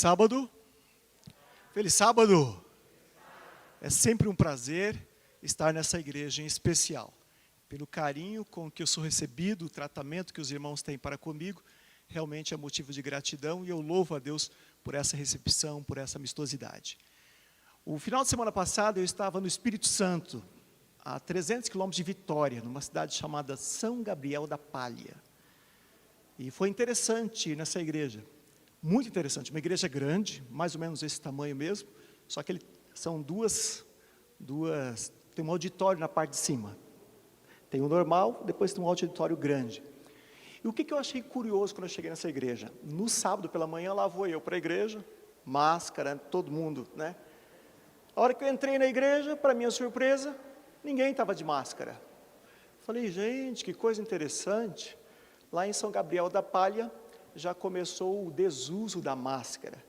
Sábado, feliz sábado! É sempre um prazer estar nessa igreja em especial. Pelo carinho com que eu sou recebido, o tratamento que os irmãos têm para comigo, realmente é motivo de gratidão e eu louvo a Deus por essa recepção, por essa amistosidade. O final de semana passado eu estava no Espírito Santo, a 300 quilômetros de Vitória, numa cidade chamada São Gabriel da Palha. E foi interessante ir nessa igreja. Muito interessante, uma igreja grande, mais ou menos esse tamanho mesmo, só que são duas, tem um auditório na parte de cima. Tem o normal, depois tem um auditório grande. E o que eu achei curioso quando eu cheguei nessa igreja? No sábado pela manhã, lá vou eu para a igreja, máscara, todo mundo, né? A hora que eu entrei na igreja, para minha surpresa, ninguém estava de máscara. Falei, gente, que coisa interessante. Lá em São Gabriel da Palha, já começou o desuso da máscara.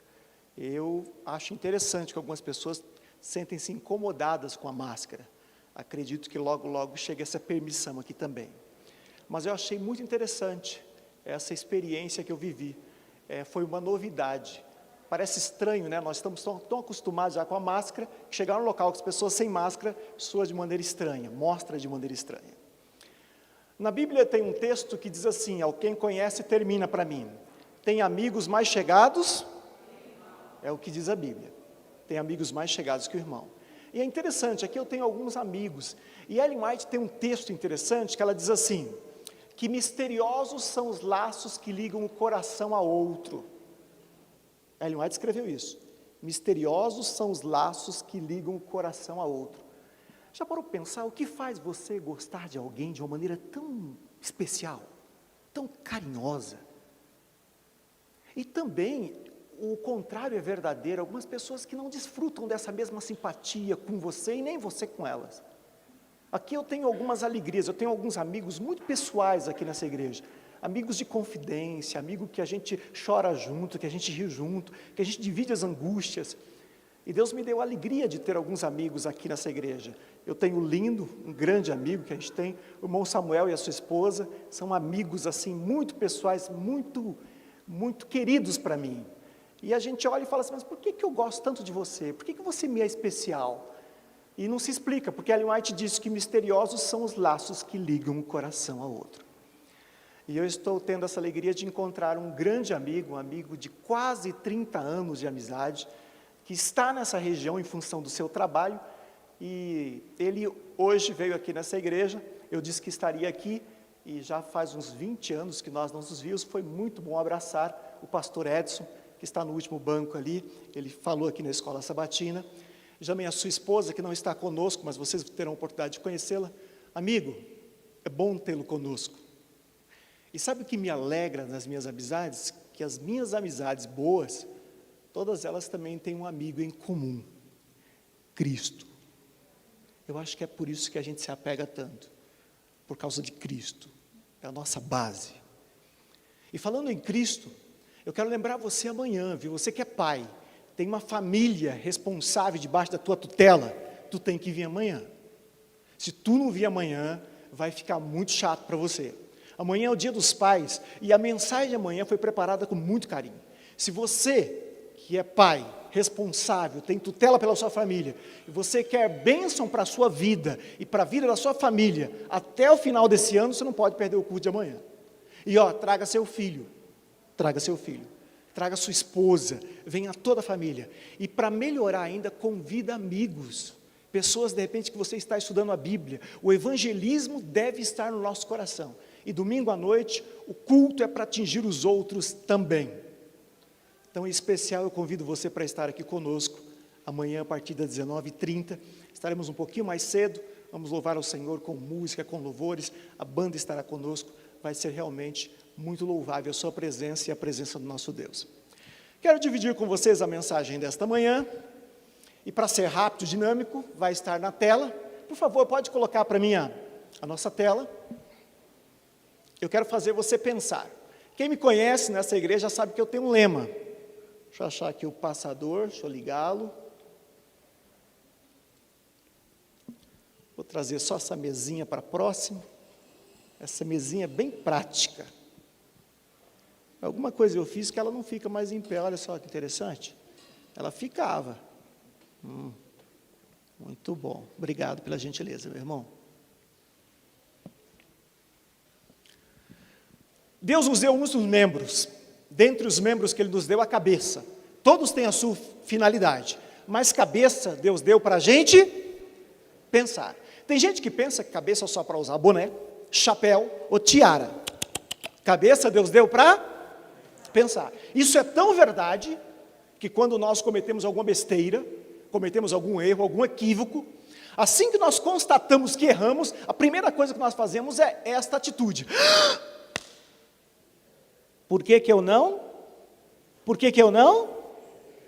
Eu acho interessante que algumas pessoas sentem-se incomodadas com a máscara. Acredito que logo, logo chegue essa permissão aqui também. Mas eu achei muito interessante essa experiência que eu vivi. Foi uma novidade. Parece estranho, né? Nós estamos tão acostumados já com a máscara, que chegar no local com as pessoas sem máscara, soa de maneira estranha, mostra de maneira estranha. Na Bíblia tem um texto que diz assim, quem conhece termina para mim. Tem amigos mais chegados? É o que diz a Bíblia. Tem amigos mais chegados que o irmão. E é interessante, aqui eu tenho alguns amigos. E Ellen White tem um texto interessante que ela diz assim, que misteriosos são os laços que ligam o coração a outro. Ellen White escreveu isso. Misteriosos são os laços que ligam o coração a outro. Já parou para pensar o que faz você gostar de alguém de uma maneira tão especial, tão carinhosa? E também, o contrário é verdadeiro, algumas pessoas que não desfrutam dessa mesma simpatia com você e nem você com elas. Aqui eu tenho algumas alegrias, eu tenho alguns amigos muito pessoais aqui nessa igreja, amigos de confidência, amigo que a gente chora junto, que a gente ri junto, que a gente divide as angústias. E Deus me deu a alegria de ter alguns amigos aqui nessa igreja. Eu tenho o Lindo, um grande amigo que a gente tem, o irmão Samuel e a sua esposa, são amigos assim, muito pessoais, muito queridos para mim. E a gente olha e fala assim, mas por que eu gosto tanto de você? Por que você me é especial? E não se explica, porque Ellen White disse que misteriosos são os laços que ligam o coração ao outro. E eu estou tendo essa alegria de encontrar um grande amigo, um amigo de quase 30 anos de amizade, que está nessa região em função do seu trabalho, e ele hoje veio aqui nessa igreja, eu disse que estaria aqui, e já faz uns 20 anos que nós não nos vimos, foi muito bom abraçar o pastor Edson, que está no último banco ali, ele falou aqui na escola sabatina, também a sua esposa, que não está conosco, mas vocês terão a oportunidade de conhecê-la. Amigo, é bom tê-lo conosco. E sabe o que me alegra nas minhas amizades? Que as minhas amizades boas, todas elas também têm um amigo em comum, Cristo. Eu acho que é por isso que a gente se apega tanto, por causa de Cristo, é a nossa base. E falando em Cristo, eu quero lembrar você amanhã, viu? Você que é pai, tem uma família responsável debaixo da tua tutela, tu tem que vir amanhã. Se tu não vir amanhã, vai ficar muito chato para você. Amanhã é o dia dos pais, e a mensagem de amanhã foi preparada com muito carinho. Se você que é pai, responsável, tem tutela pela sua família, e você quer bênção para a sua vida, e para a vida da sua família, até o final desse ano, você não pode perder o culto de amanhã. E traga seu filho, traga sua esposa, venha toda a família, e para melhorar ainda, convida amigos, pessoas de repente que você está estudando a Bíblia, o evangelismo deve estar no nosso coração, e domingo à noite, o culto é para atingir os outros também. Então, em especial, eu convido você para estar aqui conosco, amanhã a partir das 19h30, estaremos um pouquinho mais cedo, vamos louvar ao Senhor com música, com louvores, a banda estará conosco, vai ser realmente muito louvável a sua presença e a presença do nosso Deus. Quero dividir com vocês a mensagem desta manhã, e para ser rápido e dinâmico, vai estar na tela, por favor, pode colocar para mim a nossa tela. Eu quero fazer você pensar. Quem me conhece nessa igreja sabe que eu tenho um lema. Deixa eu achar aqui o passador, deixa eu ligá-lo. Vou trazer só essa mesinha para próximo. Essa mesinha é bem prática. Alguma coisa eu fiz que ela não fica mais em pé, olha só que interessante. Ela ficava. Muito bom, obrigado pela gentileza, meu irmão. Deus nos deu uns membros, dentre os membros que Ele nos deu, a cabeça. Todos têm a sua finalidade, mas cabeça Deus deu para a gente pensar. Tem gente que pensa que cabeça é só para usar boné, chapéu ou tiara. Cabeça Deus deu para pensar. Isso é tão verdade que quando nós cometemos alguma besteira, cometemos algum erro, algum equívoco, assim que nós constatamos que erramos, a primeira coisa que nós fazemos é esta atitude. Por que que eu não? Por que que eu não?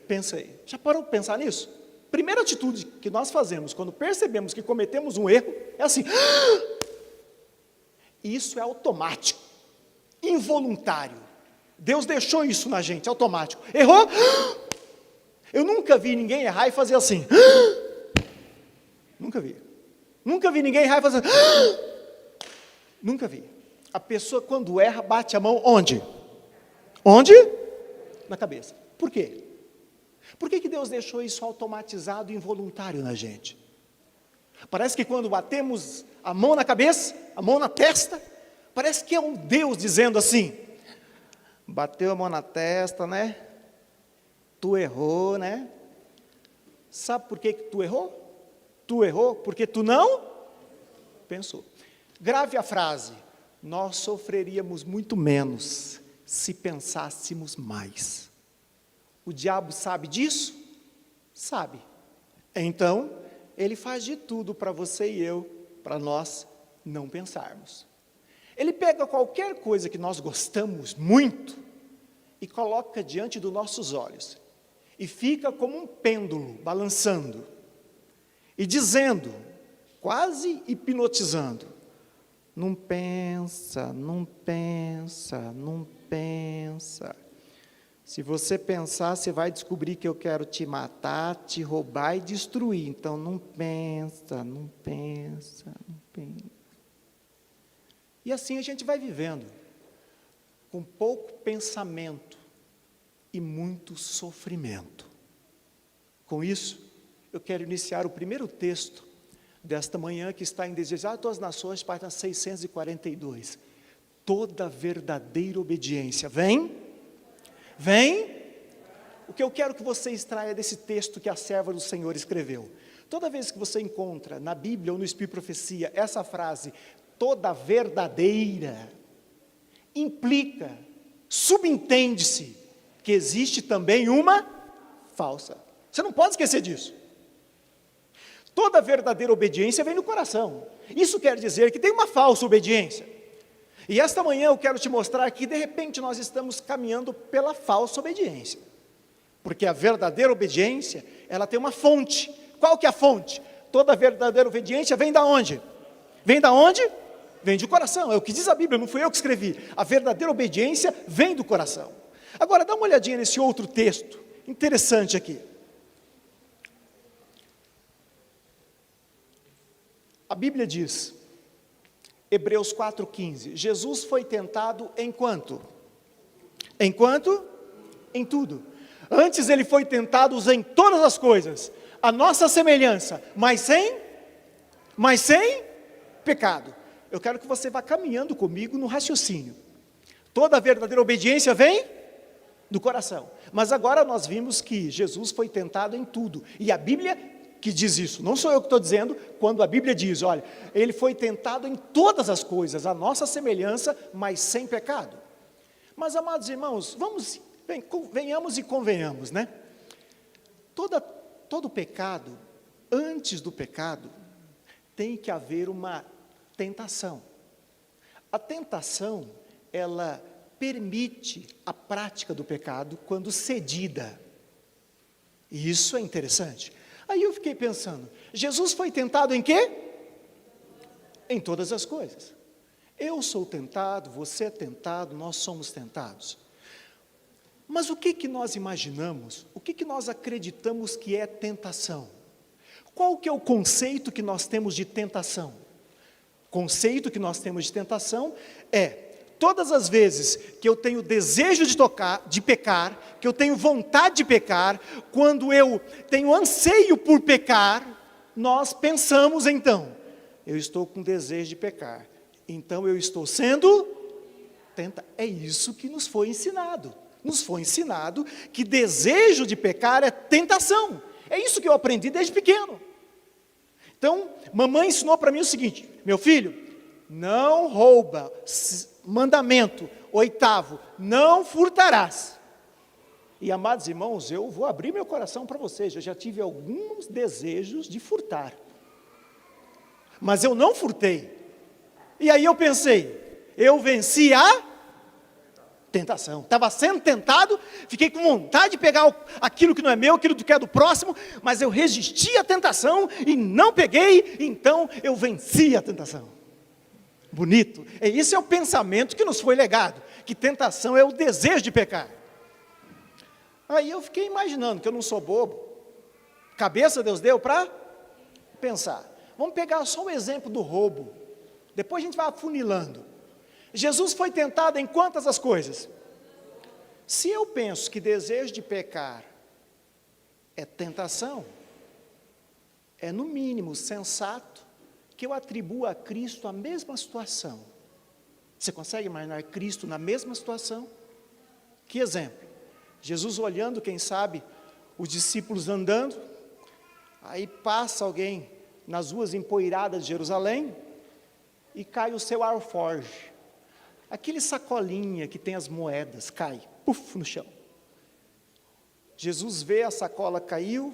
Pensei. Já parou para pensar nisso? Primeira atitude que nós fazemos quando percebemos que cometemos um erro é assim. Isso é automático, involuntário. Deus deixou isso na gente, automático. Errou? Eu nunca vi ninguém errar e fazer assim. Nunca vi. Nunca vi ninguém errar e fazer. Nunca vi. A pessoa quando erra bate a mão onde? Onde? Na cabeça. Por quê? Por que Deus deixou isso automatizado e involuntário na gente? Parece que quando batemos a mão na cabeça, a mão na testa, parece que é um Deus dizendo assim, bateu a mão na testa, né? Tu errou, né? Sabe por que tu errou? Tu errou porque tu não pensou. Grave a frase, nós sofreríamos muito menos se pensássemos mais. O diabo sabe disso? Sabe. Então, ele faz de tudo para você e eu, para nós não pensarmos. Ele pega qualquer coisa que nós gostamos muito e coloca diante dos nossos olhos. E fica como um pêndulo, balançando. E dizendo, quase hipnotizando, não pensa, não pensa, não pensa. Se você pensar, você vai descobrir que eu quero te matar, te roubar e destruir. Então, não pensa, não pensa, não pensa. E assim a gente vai vivendo, com pouco pensamento e muito sofrimento. Com isso, eu quero iniciar o primeiro texto desta manhã, que está em Desejado às Nações, página 642. Toda verdadeira obediência. Vem? Vem? O que eu quero que você extraia desse texto que a serva do Senhor escreveu. Toda vez que você encontra na Bíblia ou no Espírito e Profecia essa frase, toda verdadeira, implica, subentende-se, que existe também uma falsa. Você não pode esquecer disso. Toda verdadeira obediência vem no coração. Isso quer dizer que tem uma falsa obediência. E esta manhã eu quero te mostrar que de repente nós estamos caminhando pela falsa obediência. Porque a verdadeira obediência, ela tem uma fonte. Qual que é a fonte? Toda verdadeira obediência vem da onde? Vem da onde? Vem do coração. É o que diz a Bíblia, não fui eu que escrevi. A verdadeira obediência vem do coração. Agora dá uma olhadinha nesse outro texto, interessante aqui. A Bíblia diz, Hebreus 4,15, Jesus foi tentado em quanto? Em quanto? Em tudo. Antes ele foi tentado em todas as coisas, a nossa semelhança, mas sem pecado. Eu quero que você vá caminhando comigo no raciocínio. Toda a verdadeira obediência vem do coração. Mas agora nós vimos que Jesus foi tentado em tudo. E a Bíblia que diz isso, não sou eu que estou dizendo, quando a Bíblia diz, olha, ele foi tentado em todas as coisas, a nossa semelhança, mas sem pecado. Mas, amados irmãos, venhamos e convenhamos, né? Todo pecado, antes do pecado, tem que haver uma tentação. A tentação, ela permite a prática do pecado quando cedida. E isso é interessante. Aí eu fiquei pensando, Jesus foi tentado em quê? Em todas as coisas. Eu sou tentado, você é tentado, nós somos tentados. Mas o que nós imaginamos, o que nós acreditamos que é tentação? Qual que é o conceito que nós temos de tentação? O conceito que nós temos de tentação é Todas as vezes que eu tenho desejo de pecar, que eu tenho vontade de pecar, quando eu tenho anseio por pecar, nós pensamos então, eu estou com desejo de pecar, então eu estou sendo tentado. É isso que nos foi ensinado. Nos foi ensinado que desejo de pecar é tentação. É isso que eu aprendi desde pequeno. Então, mamãe ensinou para mim o seguinte: meu filho, não rouba. Mandamento 8º, não furtarás. E amados irmãos, eu vou abrir meu coração para vocês, eu já tive alguns desejos de furtar, mas eu não furtei. E aí eu pensei, eu venci a tentação, estava sendo tentado, fiquei com vontade de pegar aquilo que não é meu, aquilo que é do próximo, mas eu resisti à tentação e não peguei, então eu venci a tentação. Bonito, esse é o pensamento que nos foi legado, que tentação é o desejo de pecar. Aí eu fiquei imaginando, que eu não sou bobo, cabeça Deus deu para pensar. Vamos pegar só o exemplo do roubo, depois a gente vai afunilando. Jesus foi tentado em quantas as coisas? Se eu penso que desejo de pecar é tentação, é no mínimo sensato que eu atribuo a Cristo a mesma situação. Você consegue imaginar Cristo na mesma situação? Que exemplo? Jesus olhando, quem sabe, os discípulos andando, aí passa alguém nas ruas empoeiradas de Jerusalém, e cai o seu alforje, aquele sacolinha que tem as moedas, cai, puf, no chão. Jesus vê a sacola caiu,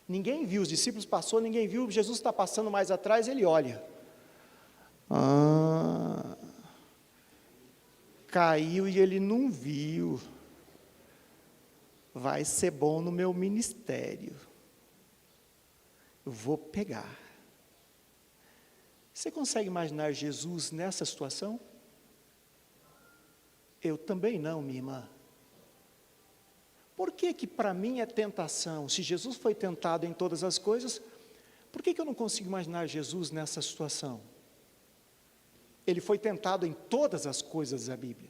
ninguém viu, os discípulos passou, ninguém viu, Jesus está passando mais atrás, ele olha. Caiu e ele não viu. Vai ser bom no meu ministério. Eu vou pegar. Você consegue imaginar Jesus nessa situação? Eu também não, minha irmã. Por que que para mim é tentação? Se Jesus foi tentado em todas as coisas, por que que eu não consigo imaginar Jesus nessa situação? Ele foi tentado em todas as coisas da Bíblia.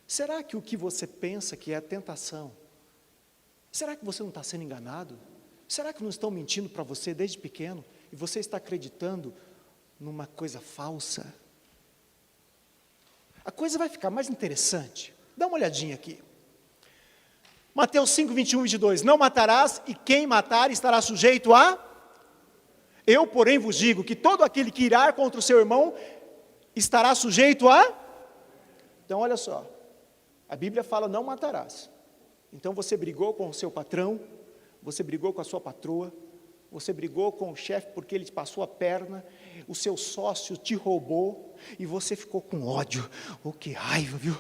Será que o que você pensa que é tentação, será que você não está sendo enganado? Será que não estão mentindo para você desde pequeno, e você está acreditando numa coisa falsa? A coisa vai ficar mais interessante. Dá uma olhadinha aqui. Mateus 5, 21 e 22, não matarás, e quem matar estará sujeito a... Eu, porém, vos digo que todo aquele que irá contra o seu irmão, estará sujeito a... Então, olha só, a Bíblia fala, não matarás. Então, você brigou com o seu patrão, você brigou com a sua patroa, você brigou com o chefe porque ele te passou a perna, o seu sócio te roubou, e você ficou com ódio. Oh, que raiva, viu?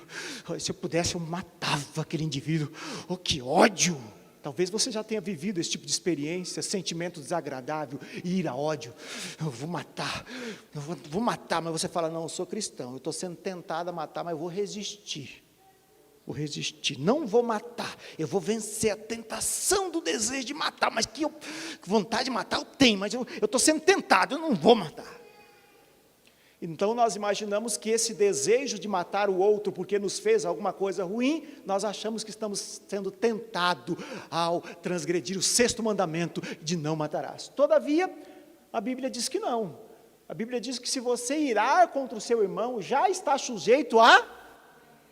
Se eu pudesse, eu matava aquele indivíduo. Oh, que ódio! Talvez você já tenha vivido esse tipo de experiência, sentimento desagradável, ira, ódio. Eu vou matar, mas você fala, não, eu sou cristão, eu estou sendo tentado a matar, mas eu vou resistir. Vou resistir, não vou matar, eu vou vencer a tentação do desejo de matar, mas que vontade de matar eu tenho, mas eu estou sendo tentado, eu não vou matar. Então nós imaginamos que esse desejo de matar o outro porque nos fez alguma coisa ruim, nós achamos que estamos sendo tentados ao transgredir o 6º mandamento de não matarás. Todavia, a Bíblia diz que não. A Bíblia diz que se você irar contra o seu irmão, já está sujeito a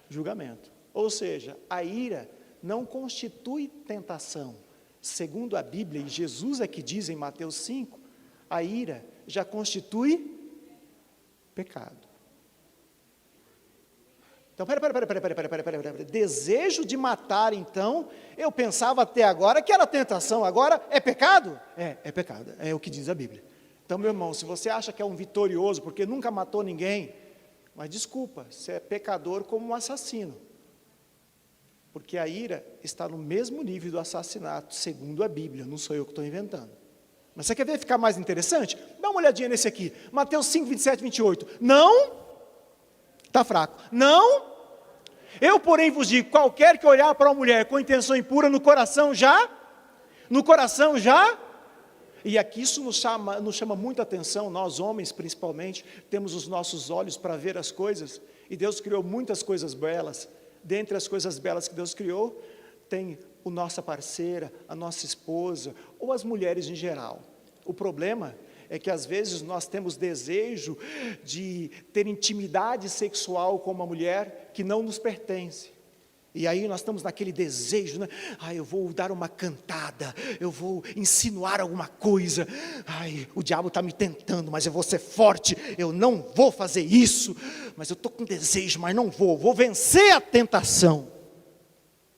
julgamento. Ou seja, a ira não constitui tentação. Segundo a Bíblia, e Jesus é que diz em Mateus 5, a ira já constitui pecado. Então, pera. Desejo de matar, então, eu pensava até agora que era tentação, agora é pecado? É pecado, é o que diz a Bíblia. Então, meu irmão, se você acha que é um vitorioso porque nunca matou ninguém, mas desculpa, você é pecador como um assassino. Porque a ira está no mesmo nível do assassinato, segundo a Bíblia, não sou eu que estou inventando. Mas você quer ver ficar mais interessante? Dá uma olhadinha nesse aqui, Mateus 5, 27 e 28. Não, está fraco, não, eu porém vos digo, qualquer que olhar para uma mulher com intenção impura, no coração já, e aqui isso nos chama muita atenção, nós homens principalmente, temos os nossos olhos para ver as coisas, E Deus criou muitas coisas belas. Dentre as coisas belas que Deus criou, tem a nossa parceira, a nossa esposa, ou as mulheres em geral. O problema é que às vezes nós temos desejo de ter intimidade sexual com uma mulher que não nos pertence. E aí nós estamos naquele desejo, né? Eu vou dar uma cantada, eu vou insinuar alguma coisa. O diabo está me tentando, mas eu vou ser forte, eu não vou fazer isso. Mas eu estou com desejo, mas não vou vencer a tentação.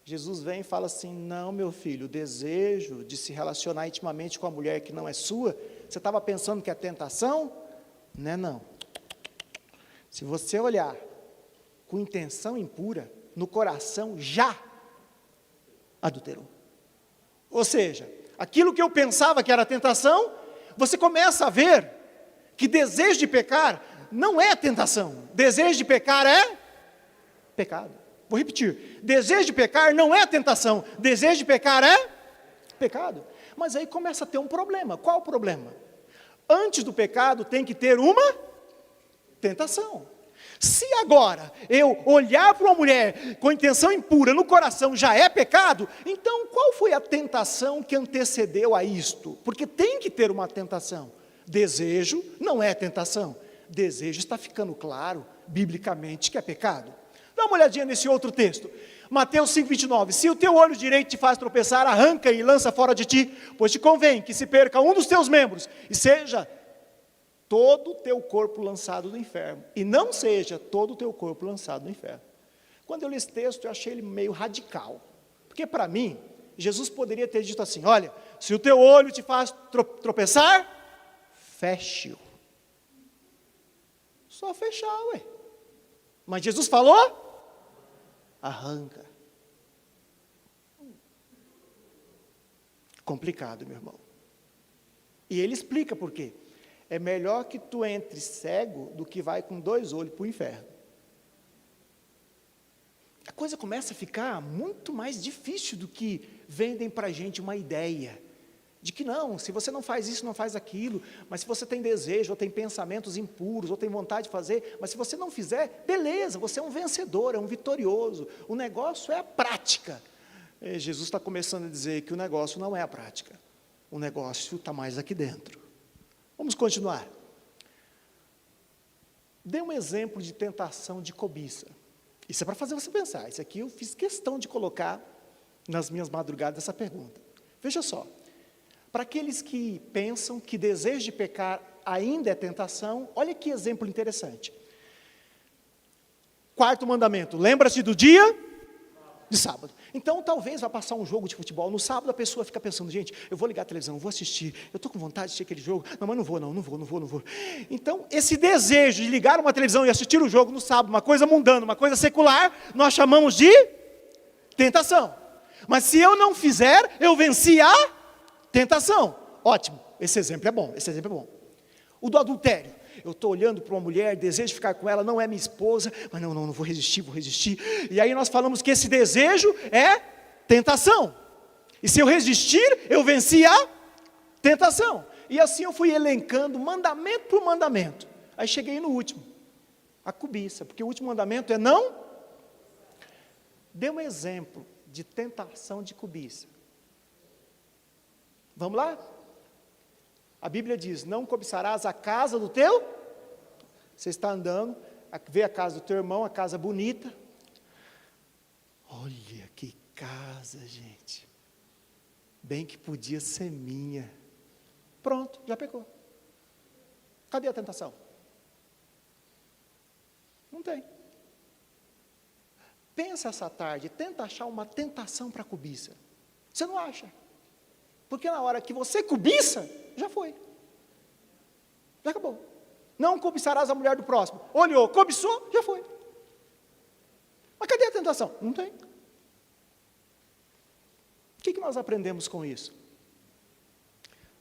Jesus vem e fala assim: não, meu filho, o desejo de se relacionar intimamente com a mulher que não é sua, você estava pensando que é tentação? Não é não. Se você olhar com intenção impura, no coração já adulterou. Ou seja, aquilo que eu pensava que era tentação, você começa a ver que desejo de pecar não é tentação. Desejo de pecar é pecado. Vou repetir, desejo de pecar não é tentação, desejo de pecar é pecado. Mas aí começa a ter um problema. Qual o problema? Antes do pecado tem que ter uma tentação. Se agora eu olhar para uma mulher com intenção impura no coração já é pecado, então qual foi a tentação que antecedeu a isto? Porque tem que ter uma tentação. Desejo não é tentação. Desejo está ficando claro, biblicamente, que é pecado. Dá uma olhadinha nesse outro texto. Mateus 5,29. Se o teu olho direito te faz tropeçar, arranca e lança fora de ti, pois te convém que se perca um dos teus membros, e seja todo o teu corpo lançado no inferno, e não seja todo o teu corpo lançado no inferno. Quando eu li esse texto, eu achei ele meio radical, porque para mim, Jesus poderia ter dito assim: olha, se o teu olho te faz tropeçar, feche-o. Só fechar, ué. Mas Jesus falou: arranca. Complicado, meu irmão. E ele explica por quê. É melhor que tu entre cego do que vai com 2 olhos para o inferno. A coisa começa a ficar muito mais difícil do que vendem para a gente uma ideia. De que não, se você não faz isso, não faz aquilo. Mas se você tem desejo, ou tem pensamentos impuros, ou tem vontade de fazer, mas se você não fizer, beleza, você é um vencedor, é um vitorioso. O negócio é a prática. Jesus está começando a dizer que o negócio não é a prática. O negócio está mais aqui dentro. Vamos continuar. Dê um exemplo de tentação de cobiça. Isso é para fazer você pensar. Isso aqui eu fiz questão de colocar nas minhas madrugadas essa pergunta. Veja só. Para aqueles que pensam que desejo de pecar ainda é tentação, olha que exemplo interessante. 4º mandamento. Lembra-te do dia de sábado. Então, talvez vá passar um jogo de futebol. No sábado, a pessoa fica pensando: gente, eu vou ligar a televisão, vou assistir. Eu estou com vontade de assistir aquele jogo. Não, mas não vou. Então, esse desejo de ligar uma televisão e assistir o jogo no sábado, uma coisa mundana, uma coisa secular, nós chamamos de tentação. Mas se eu não fizer, eu venci a tentação. Ótimo, esse exemplo é bom, O do adultério. Eu estou olhando para uma mulher, desejo ficar com ela, não é minha esposa, mas não vou resistir. E aí nós falamos que esse desejo é tentação. E se eu resistir, eu venci a tentação. E assim eu fui elencando mandamento por mandamento. Aí cheguei no último, a cobiça, porque o último mandamento é não. Dê um exemplo de tentação de cobiça. Vamos lá? A Bíblia diz: não cobiçarás a casa do teu. Você está andando, vê a casa do teu irmão, a casa bonita. Olha que casa, gente. Bem que podia ser minha. Pronto, já pecou. Cadê a tentação? Não tem. Pensa essa tarde, tenta achar uma tentação para cobiça. Você não acha. Porque na hora que você cobiça, já foi. Já acabou. Não cobiçarás a mulher do próximo. Olhou, cobiçou, já foi. Mas cadê a tentação? Não tem. O que nós aprendemos com isso?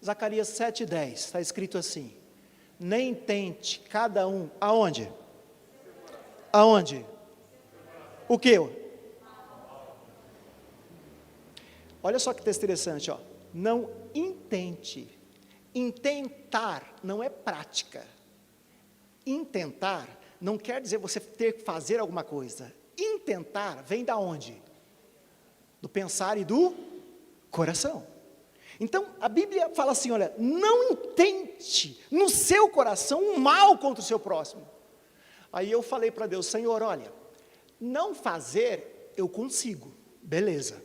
Zacarias 7,10, está escrito assim: nem tente cada um, aonde? Aonde? O quê? Olha só que texto interessante, ó. Não intente. Intentar não é prática. Intentar não quer dizer você ter que fazer alguma coisa. Intentar vem da onde? Do pensar e do coração. Então, a Bíblia fala assim, olha, não intente no seu coração um mal contra o seu próximo. Aí eu falei para Deus, Senhor, olha, não fazer eu consigo, beleza.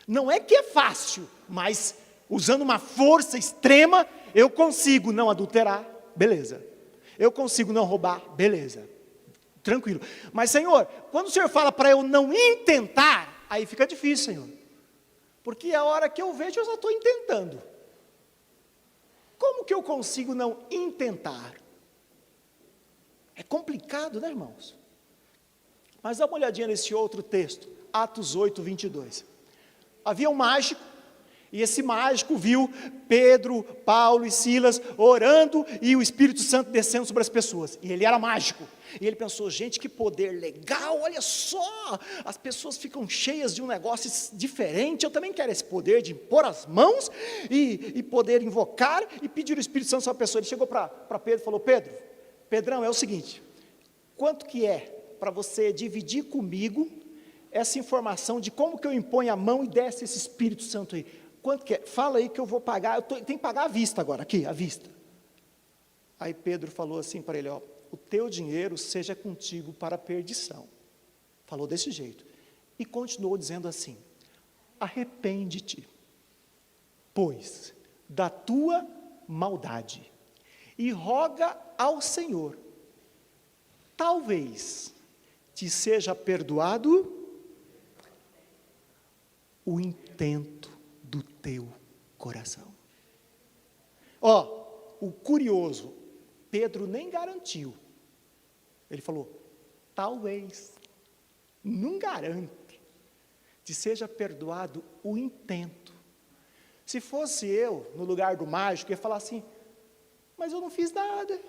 Não é que é fácil, mas usando uma força extrema, eu consigo não adulterar, beleza. Eu consigo não roubar, beleza. Tranquilo. Mas, Senhor, quando o Senhor fala para eu não intentar, aí fica difícil, Senhor. Porque a hora que eu vejo, eu já estou intentando. Como que eu consigo não intentar? É complicado, né, irmãos? Mas dá uma olhadinha nesse outro texto, Atos 8, 22. Havia um mágico, e esse mágico viu Pedro, Paulo e Silas orando e o Espírito Santo descendo sobre as pessoas. E ele era mágico. E ele pensou, gente, que poder legal, olha só, as pessoas ficam cheias de um negócio diferente, eu também quero esse poder de pôr as mãos e poder invocar e pedir o Espírito Santo sobre a pessoa. Ele chegou para Pedro e falou, Pedrão, é o seguinte, quanto que é para você dividir comigo essa informação de como que eu imponho a mão e desce esse Espírito Santo aí? Quanto que é? Fala aí que eu vou pagar, tenho que pagar à vista agora, aqui, à vista. Aí Pedro falou assim para ele, ó, o teu dinheiro seja contigo para a perdição. Falou desse jeito. E continuou dizendo assim, arrepende-te, pois, da tua maldade, e roga ao Senhor, talvez te seja perdoado o intento do teu coração. Ó, o curioso, Pedro nem garantiu. Ele falou, talvez, não garante, te seja perdoado o intento. Se fosse eu, no lugar do mágico, eu ia falar assim, mas eu não fiz nada.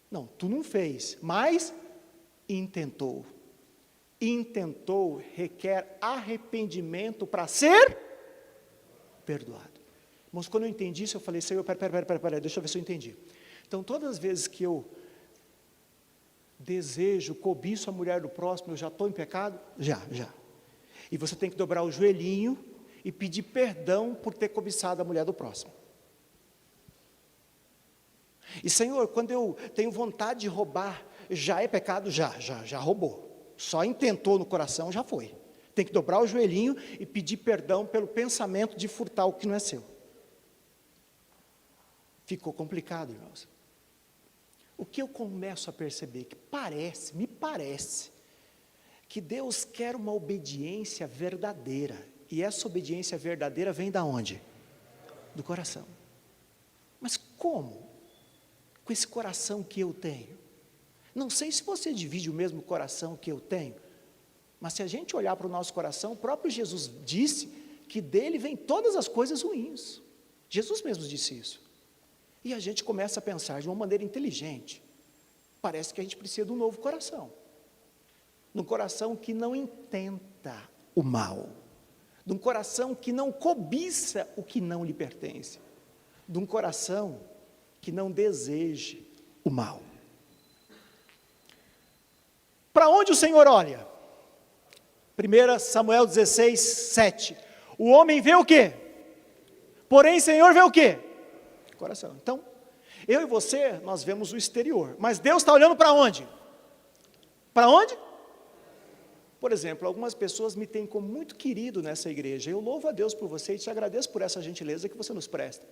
Não, tu não fez, mas intentou. Intentou requer arrependimento para ser perdoado. Mas quando eu entendi isso, eu falei, Senhor, pera, deixa eu ver se eu entendi. Então, todas as vezes que eu desejo, cobiço a mulher do próximo, eu já estou em pecado? Já. E você tem que dobrar o joelhinho e pedir perdão por ter cobiçado a mulher do próximo. E Senhor, quando eu tenho vontade de roubar, já é pecado? Já roubou. Só intentou no coração, já foi. Tem que dobrar o joelhinho e pedir perdão pelo pensamento de furtar o que não é seu. Ficou complicado, irmãos. O que eu começo a perceber? Que me parece, que Deus quer uma obediência verdadeira. E essa obediência verdadeira vem da onde? Do coração. Mas como? Com esse coração que eu tenho? Não sei se você divide o mesmo coração que eu tenho, mas se a gente olhar para o nosso coração, o próprio Jesus disse que dele vem todas as coisas ruins. Jesus mesmo disse isso. E a gente começa a pensar de uma maneira inteligente. Parece que a gente precisa de um novo coração. De um coração que não intenta o mal. De um coração que não cobiça o que não lhe pertence. De um coração que não deseje o mal. Para onde o Senhor olha? 1 Samuel 16, 7. O homem vê o quê? Porém, o Senhor vê o quê? Coração. Então, eu e você, nós vemos o exterior. Mas Deus está olhando para onde? Para onde? Por exemplo, algumas pessoas me têm como muito querido nessa igreja. Eu louvo a Deus por você e te agradeço por essa gentileza que você nos presta.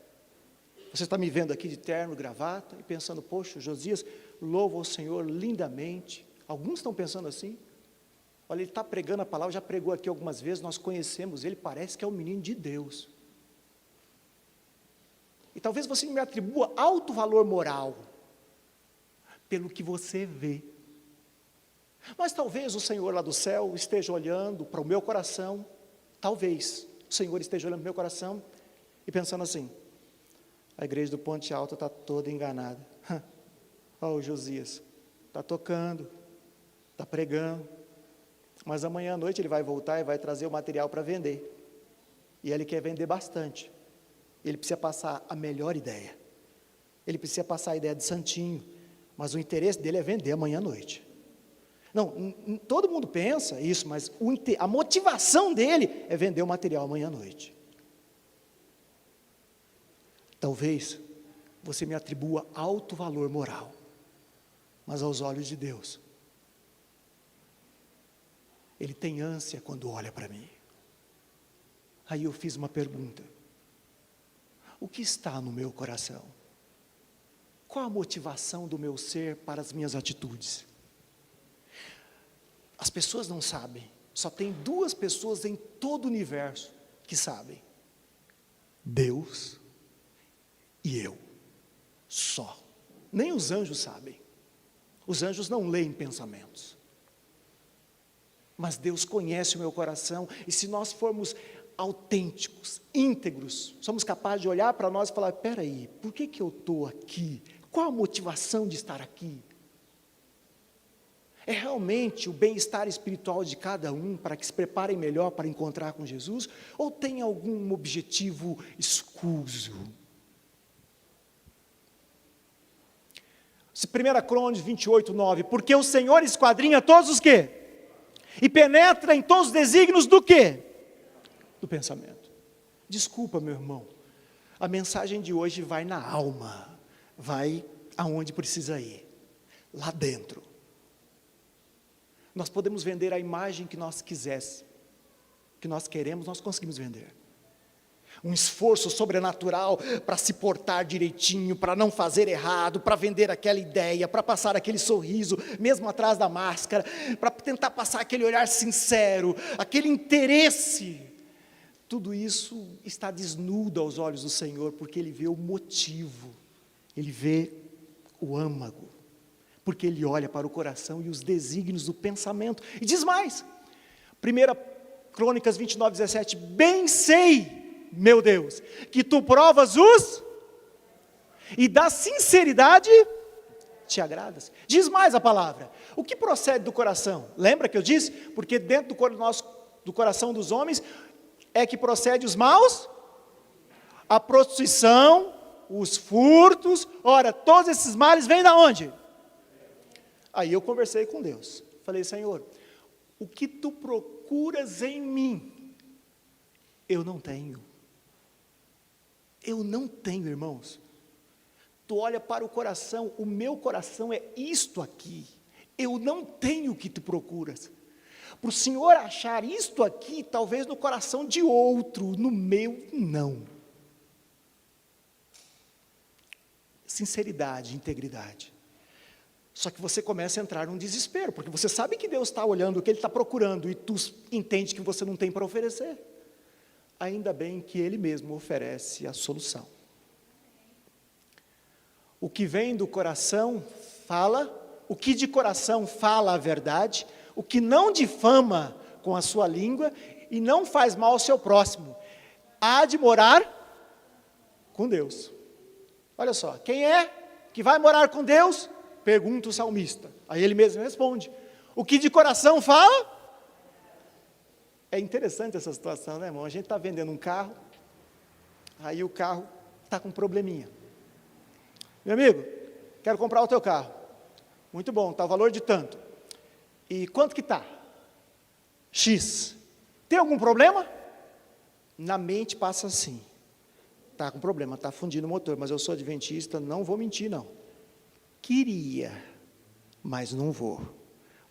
Você está me vendo aqui de terno, gravata, e pensando, poxa, Josias, louva o Senhor lindamente. Alguns estão pensando assim. Olha, ele está pregando a palavra, já pregou aqui algumas vezes, nós conhecemos ele, parece que é um menino de Deus. E talvez você me atribua alto valor moral, pelo que você vê. Mas talvez o Senhor lá do céu esteja olhando para o meu coração, talvez o Senhor esteja olhando para o meu coração, e pensando assim, a igreja do Ponte Alto está toda enganada. Olha o Josias, está tocando, está pregando, mas amanhã à noite ele vai voltar e vai trazer o material para vender, e ele quer vender bastante, ele precisa passar a melhor ideia, ele precisa passar a ideia de santinho, mas o interesse dele é vender amanhã à noite. Não, todo mundo pensa isso, mas a motivação dele é vender o material amanhã à noite. Talvez você me atribua alto valor moral, mas aos olhos de Deus, Ele tem ânsia quando olha para mim. Aí eu fiz uma pergunta: o que está no meu coração? Qual a motivação do meu ser para as minhas atitudes? As pessoas não sabem, só tem duas pessoas em todo o universo que sabem: Deus e eu, só. Nem os anjos sabem, os anjos não leem pensamentos, mas Deus conhece o meu coração, e se nós formos autênticos, íntegros, somos capazes de olhar para nós e falar: espera aí, por que eu estou aqui? Qual a motivação de estar aqui? É realmente o bem-estar espiritual de cada um, para que se preparem melhor para encontrar com Jesus? Ou tem algum objetivo escuso? 1 Crônicas 28, 9, porque o Senhor esquadrinha todos os quê? E penetra em todos os desígnios do quê? Do pensamento. Desculpa, meu irmão, a mensagem de hoje vai na alma, vai aonde precisa ir, lá dentro. Nós podemos vender a imagem que nós quiséssemos, que nós queremos, nós conseguimos vender. Um esforço sobrenatural para se portar direitinho, para não fazer errado, para vender aquela ideia, para passar aquele sorriso, mesmo atrás da máscara, para tentar passar aquele olhar sincero, aquele interesse. Tudo isso está desnudo aos olhos do Senhor, porque Ele vê o motivo, Ele vê o âmago, porque Ele olha para o coração e os desígnios do pensamento. E diz mais, 1 Crônicas 29, 17, bem sei, meu Deus, que Tu provas e da sinceridade te agradas. Diz mais a palavra, o que procede do coração? Lembra que eu disse? Porque dentro do coração dos homens é que procede os maus, a prostituição, os furtos. Ora, todos esses males vêm da onde? Aí eu conversei com Deus, falei: Senhor, o que Tu procuras em mim, eu não tenho. Eu não tenho, irmãos. Tu olha para o coração, o meu coração é isto aqui. Eu não tenho o que Tu procuras. Para o Senhor achar isto aqui, talvez no coração de outro, no meu, não. Sinceridade, integridade. Só que você começa a entrar num desespero, porque você sabe que Deus está olhando o que Ele está procurando, e tu entende que você não tem para oferecer. Ainda bem que Ele mesmo oferece a solução. O que vem do coração fala, o que de coração fala a verdade, o que não difama com a sua língua e não faz mal ao seu próximo, há de morar com Deus. Olha só, quem é que vai morar com Deus? Pergunta o salmista. Aí ele mesmo responde: o que de coração fala? É interessante essa situação, né, irmão? A gente está vendendo um carro, aí o carro está com um probleminha. Meu amigo, quero comprar o teu carro. Muito bom, está o valor de tanto. E quanto que está? X. Tem algum problema? Na mente passa assim: está com problema, está fundindo o motor, mas eu sou adventista, não vou mentir não. Queria, mas não vou.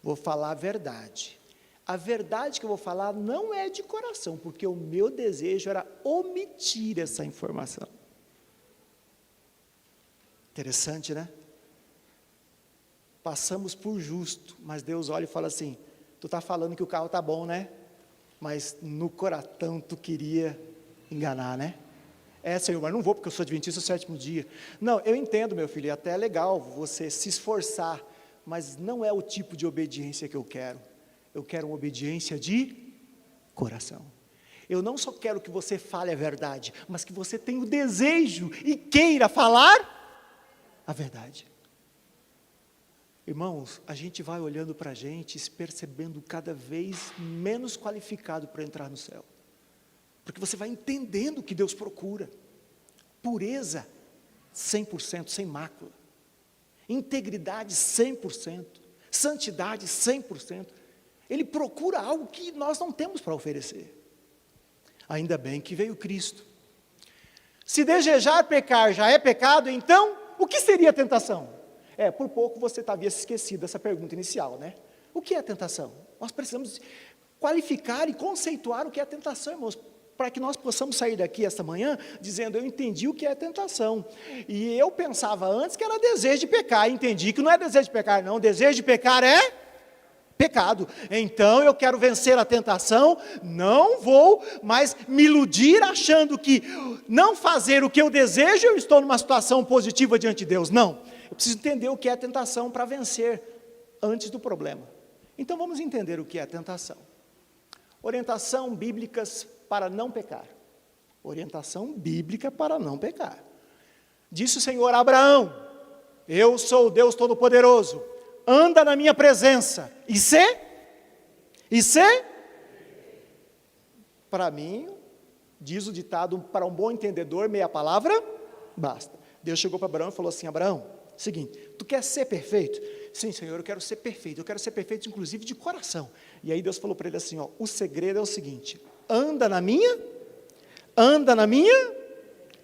Vou falar a verdade. A verdade que eu vou falar não é de coração, porque o meu desejo era omitir essa informação. Interessante, né? Passamos por justo, mas Deus olha e fala assim: tu está falando que o carro está bom, né? Mas no coração tu queria enganar, né? Senhor, mas não vou porque eu sou adventista do sétimo dia. Não, eu entendo, meu filho, até é legal você se esforçar, mas não é o tipo de obediência que eu quero. Eu quero uma obediência de coração. Eu não só quero que você fale a verdade, mas que você tenha o desejo e queira falar a verdade. Irmãos, a gente vai olhando para a gente, se percebendo cada vez menos qualificado para entrar no céu. Porque você vai entendendo o que Deus procura. Pureza, 100%, sem mácula. integridade 100%, santidade 100%. Ele procura algo que nós não temos para oferecer. Ainda bem que veio Cristo. Se desejar pecar já é pecado, então, o que seria tentação? Por pouco você havia se esquecido dessa pergunta inicial, né? O que é tentação? Nós precisamos qualificar e conceituar o que é tentação, irmãos, para que nós possamos sair daqui esta manhã dizendo, eu entendi o que é tentação. E eu pensava antes que era desejo de pecar, entendi que não é desejo de pecar, não, desejo de pecar é pecado. Então eu quero vencer a tentação, não vou mais me iludir achando que não fazer o que eu desejo, eu estou numa situação positiva diante de Deus. Não, eu preciso entender o que é tentação para vencer antes do problema. Então vamos entender o que é tentação. Orientação bíblicas para não pecar. Orientação bíblica para não pecar. Disse o Senhor a Abraão, eu sou o Deus Todo-Poderoso, anda na minha presença, e se, para mim, diz o ditado, para um bom entendedor, meia palavra, basta. Deus chegou para Abraão e falou assim, Abraão, seguinte, tu quer ser perfeito? Sim, Senhor, eu quero ser perfeito inclusive de coração. E aí Deus falou para ele assim, o segredo é o seguinte, anda na minha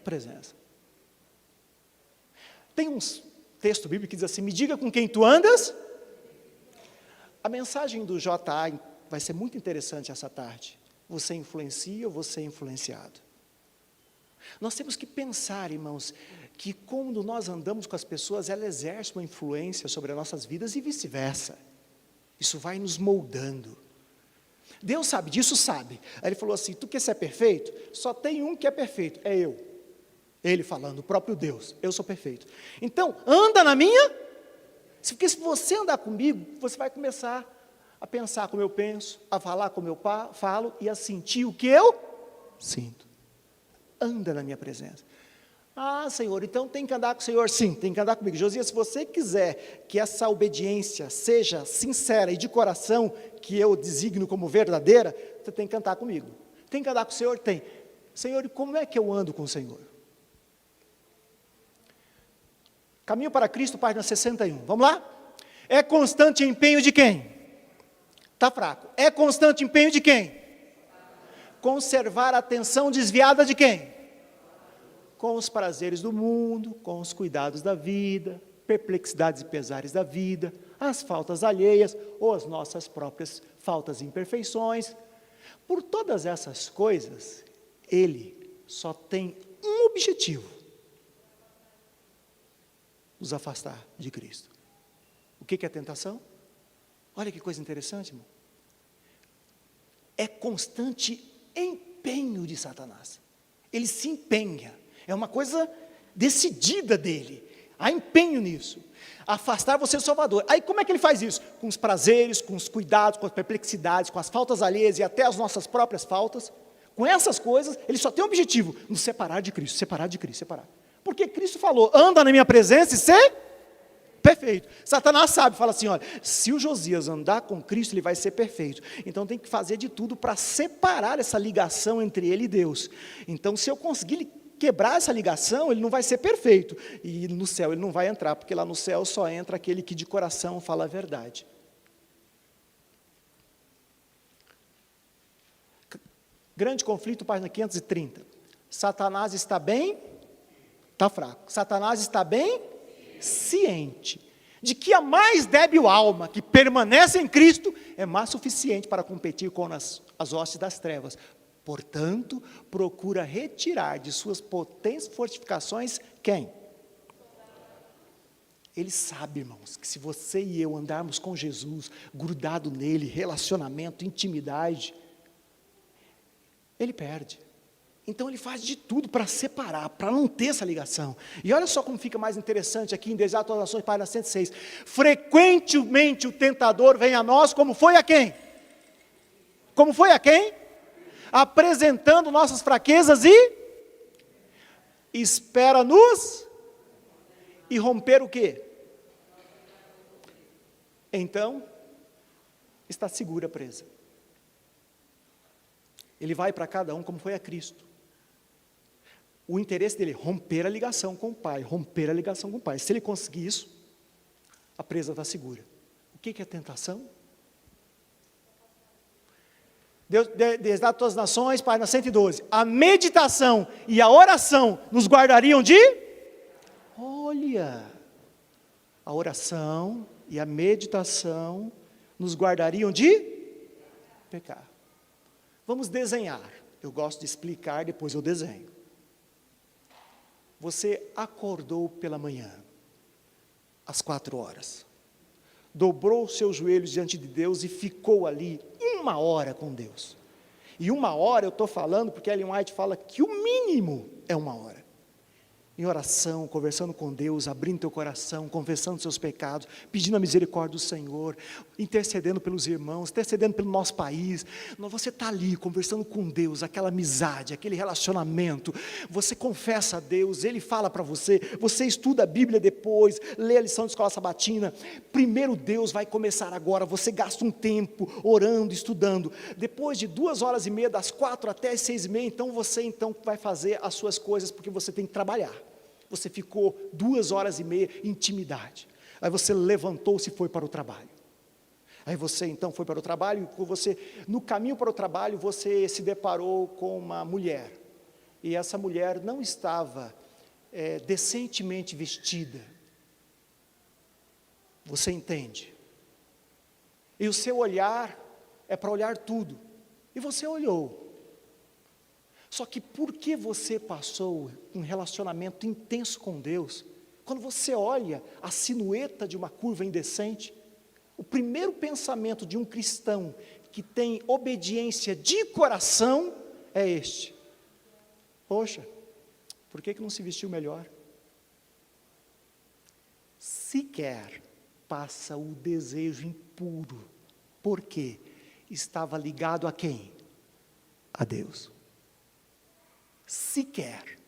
presença. Tem um texto bíblico que diz assim, me diga com quem tu andas. A mensagem do J.A. vai ser muito interessante essa tarde. Você influencia ou você é influenciado? Nós temos que pensar, irmãos, que quando nós andamos com as pessoas, ela exerce uma influência sobre as nossas vidas e vice-versa. Isso vai nos moldando. Deus sabe disso, sabe. Aí ele falou assim, tu quer ser perfeito? Só tem um que é perfeito, é eu. Ele falando, o próprio Deus, eu sou perfeito. Então, anda na minha, porque se você andar comigo, você vai começar a pensar como eu penso, a falar como eu falo e a sentir o que eu sinto. Anda na minha presença. Ah, Senhor, então tem que andar com o Senhor? Sim, tem que andar comigo. Josias, se você quiser que essa obediência seja sincera e de coração, que eu designo como verdadeira, você tem que andar comigo. Tem que andar com o Senhor? Tem. Senhor, e como é que eu ando com o Senhor? Caminho para Cristo, página 61. Vamos lá? É constante empenho de quem? Está fraco. É constante empenho de quem? Conservar a atenção desviada de quem? Com os prazeres do mundo, com os cuidados da vida, perplexidades e pesares da vida, as faltas alheias ou as nossas próprias faltas e imperfeições. Por todas essas coisas, ele só tem um objetivo: nos afastar de Cristo. O que é tentação? Olha que coisa interessante, irmão. É constante empenho de Satanás. Ele se empenha. É uma coisa decidida dele. Há empenho nisso. Afastar você do Salvador. Aí como é que ele faz isso? Com os prazeres, com os cuidados, com as perplexidades, com as faltas alheias e até as nossas próprias faltas. Com essas coisas, ele só tem um objetivo: nos separar de Cristo, separar de Cristo, separar. Porque Cristo falou, anda na minha presença e ser perfeito. Satanás sabe, fala assim, olha, se o Josias andar com Cristo, ele vai ser perfeito. Então tem que fazer de tudo para separar essa ligação entre ele e Deus. Então se eu conseguir quebrar essa ligação, ele não vai ser perfeito. E no céu ele não vai entrar, porque lá no céu só entra aquele que de coração fala a verdade. Grande conflito, página 530. Satanás está bem? Está fraco. Satanás está bem? Ciente de que a mais débil alma que permanece em Cristo é mais suficiente para competir com as hostes das trevas. Portanto, procura retirar de suas potentes fortificações quem? Ele sabe, irmãos, que se você e eu andarmos com Jesus, grudado nele, relacionamento, intimidade, ele perde. Então ele faz de tudo para separar, para não ter essa ligação. E olha só como fica mais interessante aqui em Desejo das Nações, página 106. Frequentemente o tentador vem a nós, como foi a quem? Como foi a quem? Apresentando nossas fraquezas e espera-nos e romper o quê? Então, está segura a presa. Ele vai para cada um como foi a Cristo. O interesse dele é romper a ligação com o Pai, romper a ligação com o Pai. Se ele conseguir isso, a presa está segura. O que é tentação? Deus dá todas as nações, Pai, na 112. A meditação e a oração nos guardariam de? Olha, a oração e a meditação nos guardariam de pecar. Vamos desenhar. Eu gosto de explicar, depois eu desenho. Você acordou pela manhã, às 4 horas. Dobrou os seus joelhos diante de Deus e ficou ali 1 hora com Deus. E 1 hora eu estou falando, porque Ellen White fala que o mínimo é 1 hora. Em oração, conversando com Deus, abrindo teu coração, confessando seus pecados, pedindo a misericórdia do Senhor, intercedendo pelos irmãos, intercedendo pelo nosso país. Você está ali, conversando com Deus, aquela amizade, aquele relacionamento, você confessa a Deus, Ele fala para você, você estuda a Bíblia depois, lê a lição de escola sabatina. Primeiro Deus vai começar agora, você gasta um tempo orando, estudando. Depois de 2h30, das 4 até as 6h30, então você vai fazer as suas coisas, porque você tem que trabalhar. Você ficou 2h30 em intimidade. Aí você levantou-se e foi para o trabalho. Aí você então foi para o trabalho, e no caminho para o trabalho, você se deparou com uma mulher. E essa mulher não estava decentemente vestida. Você entende? E o seu olhar é para olhar tudo. E você olhou. Só que porque você passou um relacionamento intenso com Deus, quando você olha a silhueta de uma curva indecente, o primeiro pensamento de um cristão que tem obediência de coração é este: poxa, por que não se vestiu melhor? Sequer passa o desejo impuro. Por quê? Estava ligado a quem? A Deus. Sequer.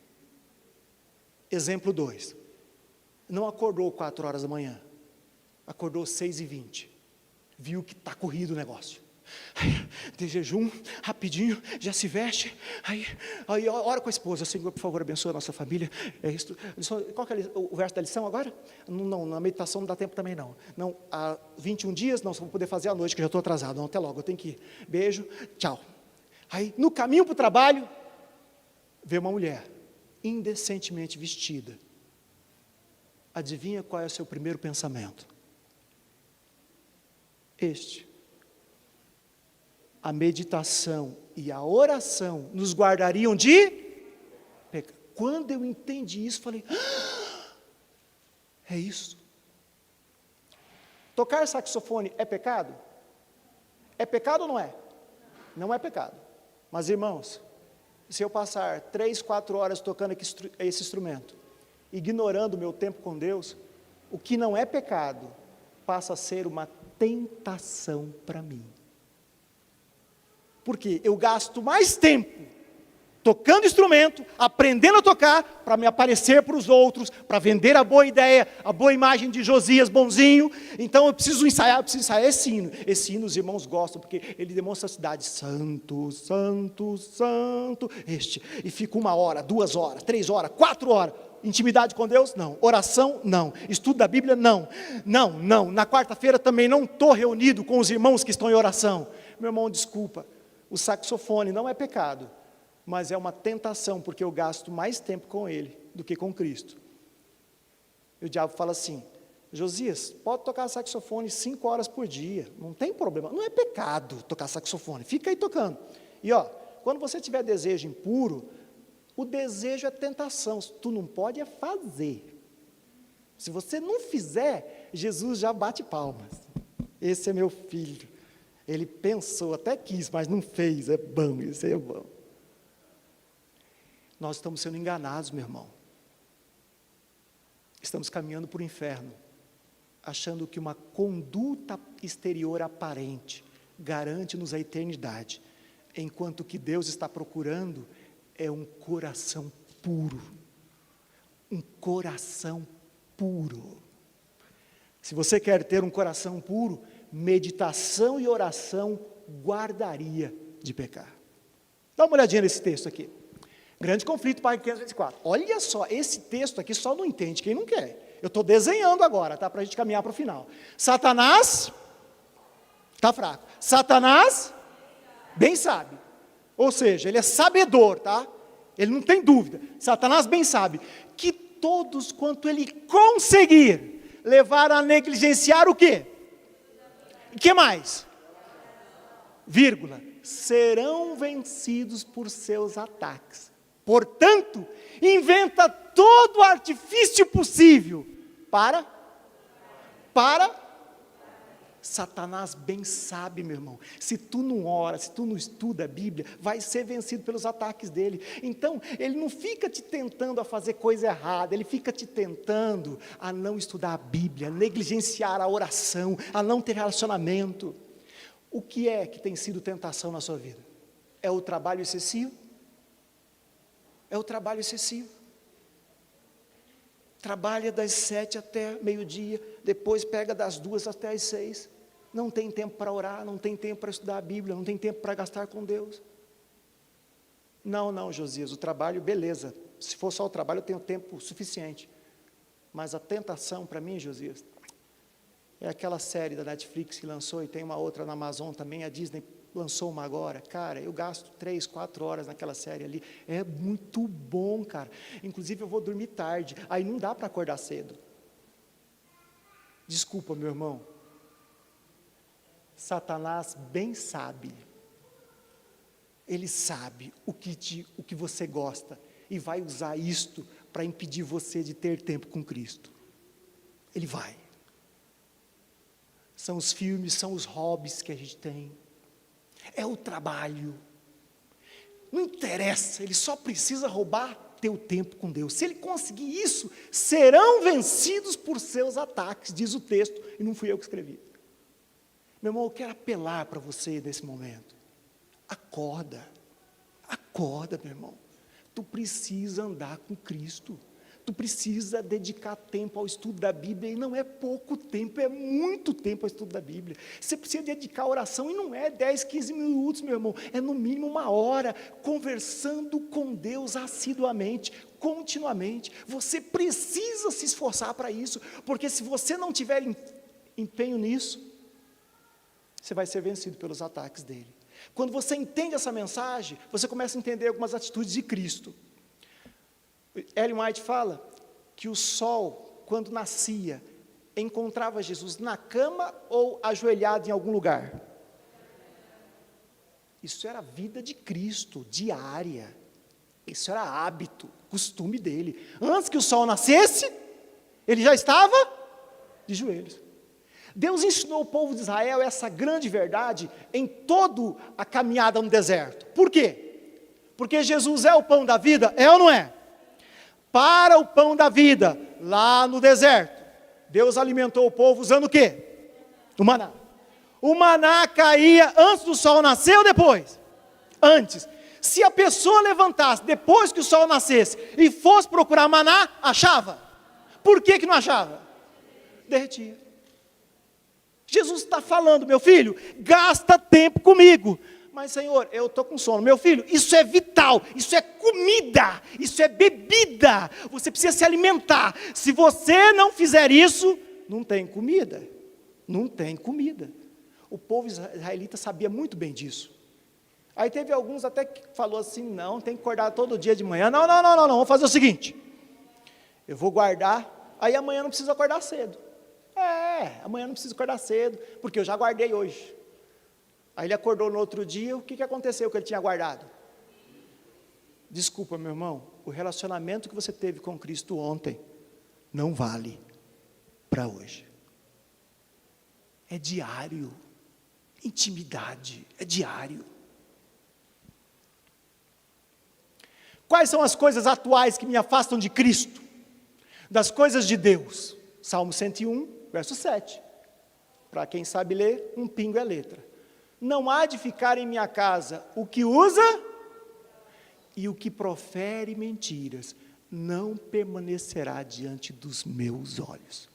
Exemplo 2. Não acordou 4 horas da manhã. Acordou 6h20. Viu que está corrido o negócio. De jejum, rapidinho, já se veste. Aí ora com a esposa: Senhor, por favor, abençoa a nossa família. Qual que é o verso da lição agora? Não, na meditação não dá tempo também não. Não, há 21 dias, não, só vou poder fazer à noite, que já estou atrasado. Não, até logo, eu tenho que ir. Beijo, tchau. Aí, no caminho para o trabalho, vê uma mulher indecentemente vestida. Adivinha qual é o seu primeiro pensamento? A meditação e a oração nos guardariam de pecado. Quando eu entendi isso, falei: é isso. Tocar saxofone é pecado? É pecado ou não é? Não é pecado. Mas, irmãos, se eu passar 3, 4 horas tocando esse instrumento, ignorando o meu tempo com Deus, o que não é pecado passa a ser uma tentação para mim. Porque eu gasto mais tempo tocando instrumento, aprendendo a tocar, para me aparecer para os outros, para vender a boa ideia, a boa imagem de Josias bonzinho. Então eu preciso ensaiar esse hino. Esse hino os irmãos gostam, porque ele demonstra a cidade: santo, santo, santo, e fica 1 hora, 2 horas, 3 horas, 4 horas, intimidade com Deus? Não. Oração? Não. Estudo da Bíblia? Não. Não. Na quarta-feira também não estou reunido com os irmãos que estão em oração. Meu irmão, desculpa, o saxofone não é pecado, mas é uma tentação, porque eu gasto mais tempo com ele do que com Cristo. E o diabo fala assim: Josias, pode tocar saxofone 5 horas por dia, não tem problema, não é pecado tocar saxofone, fica aí tocando. E quando você tiver desejo impuro, o desejo é tentação, tu não pode é fazer. Se você não fizer, Jesus já bate palmas: esse é meu filho, ele pensou, até quis, mas não fez, é bom, isso aí é bom. Nós estamos sendo enganados, meu irmão. Estamos caminhando para o inferno, achando que uma conduta exterior aparente garante-nos a eternidade, enquanto o que Deus está procurando é um coração puro. Um coração puro. Se você quer ter um coração puro, meditação e oração guardaria de pecar. Dá uma olhadinha nesse texto aqui. Grande conflito, página 524. Olha só, esse texto aqui só não entende quem não quer. Eu estou desenhando agora, tá? Para a gente caminhar para o final. Satanás está fraco. Satanás bem sabe. Ou seja, ele é sabedor, tá? Ele não tem dúvida. Satanás bem sabe que todos quanto ele conseguir levar a negligenciar o quê? O que mais? Vírgula. Serão vencidos por seus ataques. Portanto, inventa todo o artifício possível para Satanás bem sabe, meu irmão, se tu não ora, se tu não estuda a Bíblia, vai ser vencido pelos ataques dele. Então, ele não fica te tentando a fazer coisa errada, ele fica te tentando a não estudar a Bíblia, a negligenciar a oração, a não ter relacionamento. O que é que tem sido tentação na sua vida? É o trabalho excessivo? É o trabalho excessivo. Trabalha das 7 até meio-dia, depois pega das 2 até as 6. Não tem tempo para orar, não tem tempo para estudar a Bíblia, não tem tempo para gastar com Deus. Não, Josias, o trabalho, beleza. Se for só o trabalho, eu tenho tempo suficiente. Mas a tentação para mim, Josias, é aquela série da Netflix que lançou, e tem uma outra na Amazon também, a Disney lançou uma agora. Cara, eu gasto 3, 4 horas naquela série ali, é muito bom, cara. Inclusive eu vou dormir tarde, aí não dá para acordar cedo. Desculpa, meu irmão. Satanás bem sabe. Ele sabe o que você gosta, e vai usar isto para impedir você de ter tempo com Cristo. Ele vai. São os filmes, são os hobbies que a gente tem. É o trabalho. Não interessa, ele só precisa roubar teu tempo com Deus. Se ele conseguir isso, serão vencidos por seus ataques, diz o texto, e não fui eu que escrevi. Meu irmão, eu quero apelar para você nesse momento. Acorda, meu irmão. Tu precisa andar com Cristo. Tu precisa dedicar tempo ao estudo da Bíblia, e não é pouco tempo, é muito tempo ao estudo da Bíblia. Você precisa dedicar a oração, e não é 10, 15 minutos, meu irmão, é no mínimo 1 hora, conversando com Deus assiduamente, continuamente. Você precisa se esforçar para isso, porque se você não tiver empenho nisso, você vai ser vencido pelos ataques dele. Quando você entende essa mensagem, você começa a entender algumas atitudes de Cristo. Ellen White fala que o sol, quando nascia, encontrava Jesus na cama ou ajoelhado em algum lugar? Isso era a vida de Cristo, diária. Isso era hábito, costume dele. Antes que o sol nascesse, ele já estava de joelhos. Deus ensinou o povo de Israel essa grande verdade em toda a caminhada no deserto. Por quê? Porque Jesus é o pão da vida, é ou não é? Para o pão da vida, lá no deserto, Deus alimentou o povo usando o quê? O maná. O maná caía antes do sol nascer ou depois? Antes. Se a pessoa levantasse depois que o sol nascesse e fosse procurar maná, achava? Por que não achava? Derretia. Jesus está falando, meu filho, gasta tempo comigo. Mas, Senhor, eu estou com sono. Meu filho, isso é vital, isso é comida, isso é bebida. Você precisa se alimentar. Se você não fizer isso, não tem comida. Não tem comida. O povo israelita sabia muito bem disso. Aí teve alguns até que falou assim, não, tem que acordar todo dia de manhã. Não, vamos fazer o seguinte. Eu vou guardar, aí amanhã não precisa acordar cedo. Amanhã não preciso acordar cedo, porque eu já guardei hoje. Aí ele acordou no outro dia, o que aconteceu que ele tinha guardado? Desculpa, meu irmão, o relacionamento que você teve com Cristo ontem, não vale para hoje. É diário, intimidade, é diário. Quais são as coisas atuais que me afastam de Cristo? Das coisas de Deus. Salmo 101, verso 7. Para quem sabe ler, um pingo é letra. Não há de ficar em minha casa o que usa e o que profere mentiras, não permanecerá diante dos meus olhos.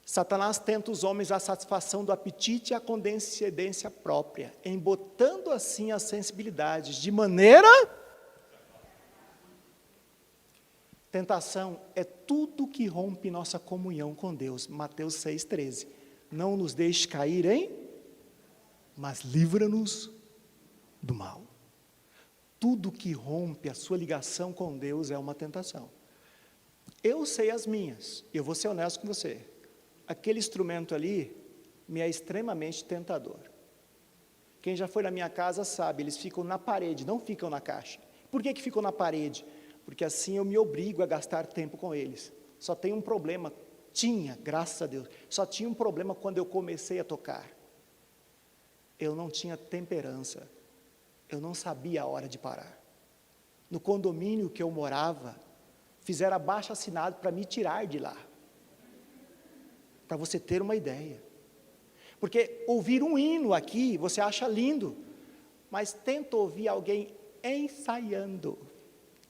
Satanás tenta os homens a satisfação do apetite e a condescendência própria, embotando assim as sensibilidades, de maneira... Tentação é tudo que rompe nossa comunhão com Deus. Mateus 6,13. Não nos deixe cair mas livra-nos do mal. Tudo que rompe a sua ligação com Deus é uma tentação. Eu sei as minhas, eu vou ser honesto com você. Aquele instrumento ali me é extremamente tentador. Quem já foi na minha casa sabe, eles ficam na parede, não ficam na caixa. Por que ficam na parede? Porque assim eu me obrigo a gastar tempo com eles. Só tem um problema, graças a Deus, só tinha um problema quando eu comecei a tocar. Eu não tinha temperança, eu não sabia a hora de parar. No condomínio que eu morava, fizeram abaixo-assinado para me tirar de lá. Para você ter uma ideia. Porque ouvir um hino aqui, você acha lindo, mas tenta ouvir alguém ensaiando,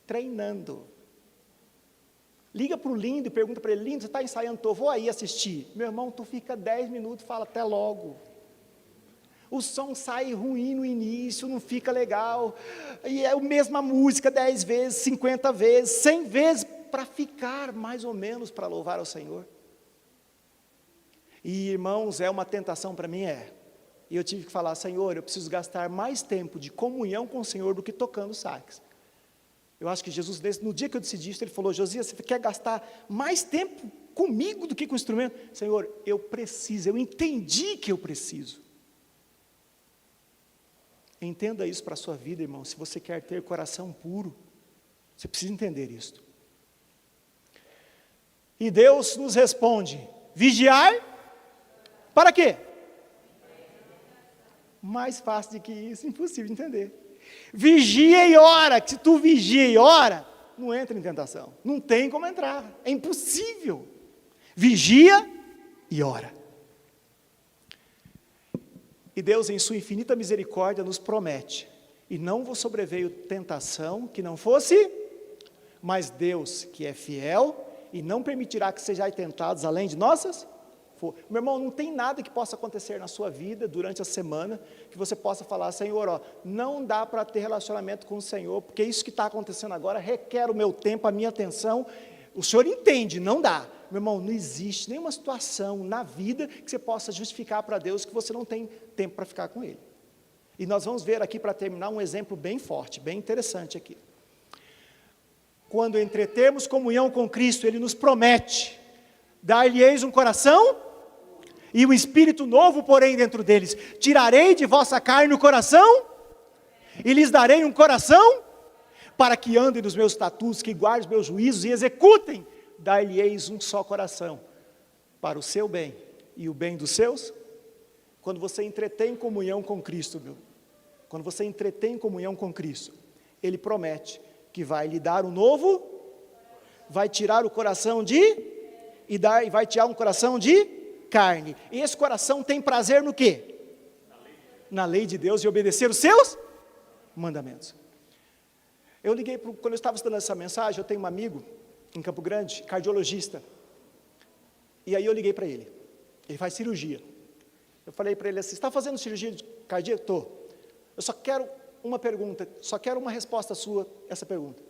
treinando. Liga para o Lindo e pergunta para ele: Lindo, você está ensaiando? Tô, vou aí assistir. Meu irmão, tu fica 10 minutos e fala até logo. O som sai ruim no início, não fica legal, e é a mesma música 10 vezes, 50 vezes, 100 vezes, para ficar mais ou menos para louvar ao Senhor. E irmãos, é uma tentação para mim, e eu tive que falar: Senhor, eu preciso gastar mais tempo de comunhão com o Senhor do que tocando sax. Eu acho que Jesus, no dia que eu decidi isso, ele falou: Josias, você quer gastar mais tempo comigo do que com o instrumento? Senhor, eu entendi que eu preciso. Entenda isso para a sua vida, irmão. Se você quer ter coração puro, você precisa entender isso. E Deus nos responde: vigiar, para quê? Mais fácil do que isso, impossível de entender. Vigia e ora, que se tu vigia e ora, não entra em tentação, não tem como entrar, é impossível. Vigia e ora. E Deus, em sua infinita misericórdia, nos promete: e não vos sobreveio tentação que não fosse, mas Deus, que é fiel, e não permitirá que sejais tentados além de nossas. Meu irmão, não tem nada que possa acontecer na sua vida durante a semana, que você possa falar: Senhor, não dá para ter relacionamento com o Senhor, porque isso que está acontecendo agora requer o meu tempo, a minha atenção. O Senhor entende, não dá. Meu irmão, não existe nenhuma situação na vida que você possa justificar para Deus que você não tem tempo para ficar com Ele. E nós vamos ver aqui, para terminar, um exemplo bem forte, bem interessante aqui. Quando entretermos comunhão com Cristo, Ele nos promete: dar-lhe-eis um coração e um espírito novo, porém, dentro deles. Tirarei de vossa carne o coração e lhes darei um coração para que andem nos meus estatutos, que guardem os meus juízos e executem. Dar-lhe-eis um só coração, para o seu bem e o bem dos seus. Quando você entretém comunhão com Cristo, quando você entretém comunhão com Cristo, Ele promete que vai lhe dar um novo, vai tirar o coração e vai tirar um coração de carne. E esse coração tem prazer no quê? Na lei de Deus e obedecer os seus mandamentos. Eu liguei, quando eu estava estudando essa mensagem, eu tenho um amigo em Campo Grande, cardiologista, e aí eu liguei para ele faz cirurgia. Eu falei para ele assim: você está fazendo cirurgia cardíaca? Estou. Eu só quero uma pergunta, só quero uma resposta sua, essa pergunta: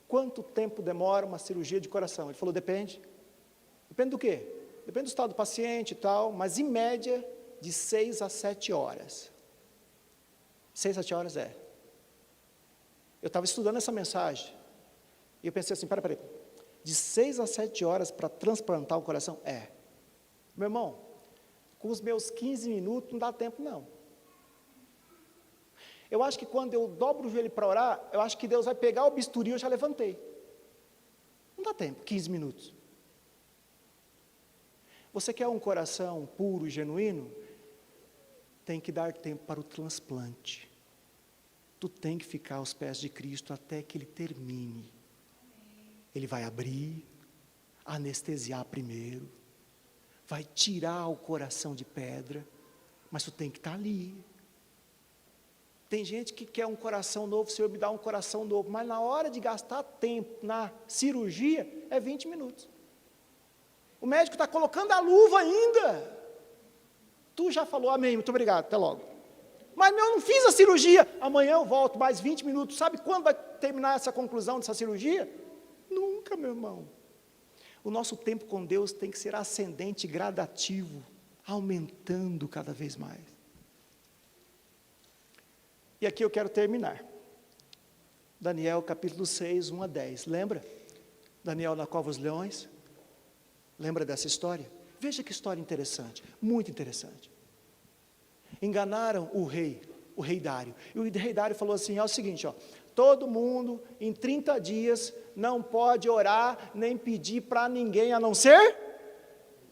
quanto tempo demora uma cirurgia de coração? Ele falou: depende. Depende do quê? Depende do estado do paciente e tal, mas em média de 6 a 7 horas. 6 a 7 horas Eu estava estudando essa mensagem, e eu pensei assim: peraí, de 6 a 7 horas para transplantar o coração? Meu irmão, com os meus 15 minutos não dá tempo não. Eu acho que quando eu dobro o joelho para orar, eu acho que Deus vai pegar o bisturi e eu já levantei. Não dá tempo, 15 minutos. Você quer um coração puro e genuíno? Tem que dar tempo para o transplante. Tu tem que ficar aos pés de Cristo até que Ele termine. Ele vai abrir, anestesiar primeiro, vai tirar o coração de pedra, mas tu tem que estar ali. Tem gente que quer um coração novo, o Senhor me dá um coração novo, mas na hora de gastar tempo na cirurgia, é 20 minutos. O médico está colocando a luva ainda. Tu já falou amém, muito obrigado, até logo. Mas eu não fiz a cirurgia, amanhã eu volto mais 20 minutos. Sabe quando vai terminar essa conclusão dessa cirurgia? Nunca, meu irmão. O nosso tempo com Deus tem que ser ascendente, gradativo, aumentando cada vez mais. E aqui eu quero terminar. Daniel capítulo 6, 1 a 10. Lembra? Daniel na cova dos leões? Lembra dessa história? Veja que história interessante, muito interessante. Enganaram o rei Dário. E o rei Dário falou assim, é o seguinte, todo mundo em 30 dias não pode orar, nem pedir para ninguém, a não ser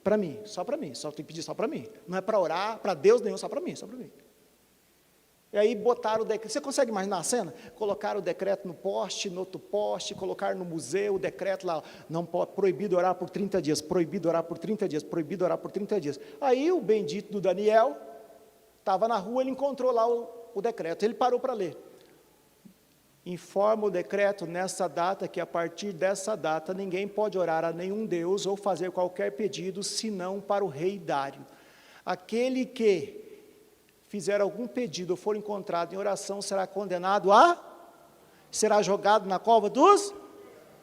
para mim, só tem que pedir só para mim. Não é para orar, para Deus nenhum, só para mim. E aí botaram o decreto, você consegue imaginar a cena? Colocaram o decreto no poste, no outro poste, colocaram no museu o decreto lá, não pode, proibido orar por 30 dias, proibido orar por 30 dias, proibido orar por 30 dias. Aí o bendito do Daniel, estava na rua, ele encontrou lá o decreto, ele parou para ler. Informa o decreto nessa data, que a partir dessa data, ninguém pode orar a nenhum Deus, ou fazer qualquer pedido, senão para o rei Dário. Aquele que fizer algum pedido ou for encontrado em oração, será condenado será jogado na cova dos...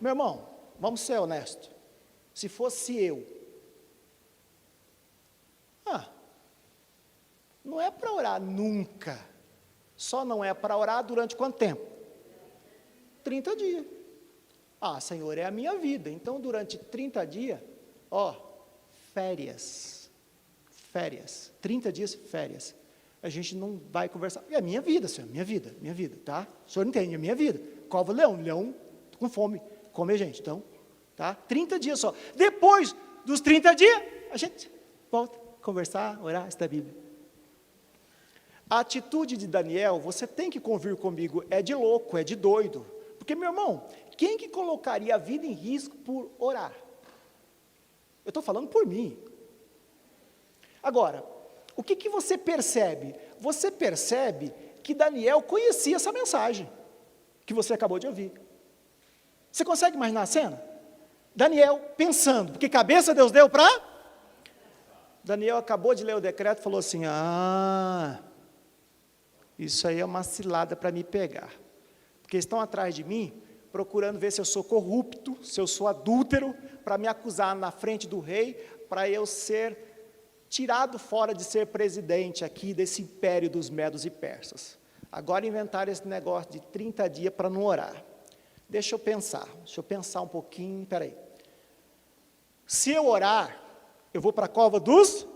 Meu irmão, vamos ser honestos, se fosse eu, não é para orar nunca, só não é para orar durante quanto tempo? 30 dias. Senhor, é a minha vida, então durante 30 dias, férias, 30 dias, férias. A gente não vai conversar, é a minha vida, Senhor, minha vida, tá? O Senhor entende, é a minha vida. Cova leão com fome, come a gente, então, tá? 30 dias só. Depois dos 30 dias, a gente volta a conversar, orar, estudar a Bíblia. A atitude de Daniel, você tem que convir comigo, é de louco, é de doido. Porque, meu irmão, quem que colocaria a vida em risco por orar? Eu estou falando por mim. Agora, o que você percebe? Você percebe que Daniel conhecia essa mensagem que você acabou de ouvir. Você consegue imaginar a cena? Daniel pensando, porque cabeça Deus deu para... Daniel acabou de ler o decreto e falou assim, isso aí é uma cilada para me pegar. Porque estão atrás de mim, procurando ver se eu sou corrupto, se eu sou adúltero, para me acusar na frente do rei, para eu ser tirado fora de ser presidente aqui desse império dos medos e persas. Agora inventaram esse negócio de 30 dias para não orar. Deixa eu pensar um pouquinho, peraí. Se eu orar, eu vou para a cova dos...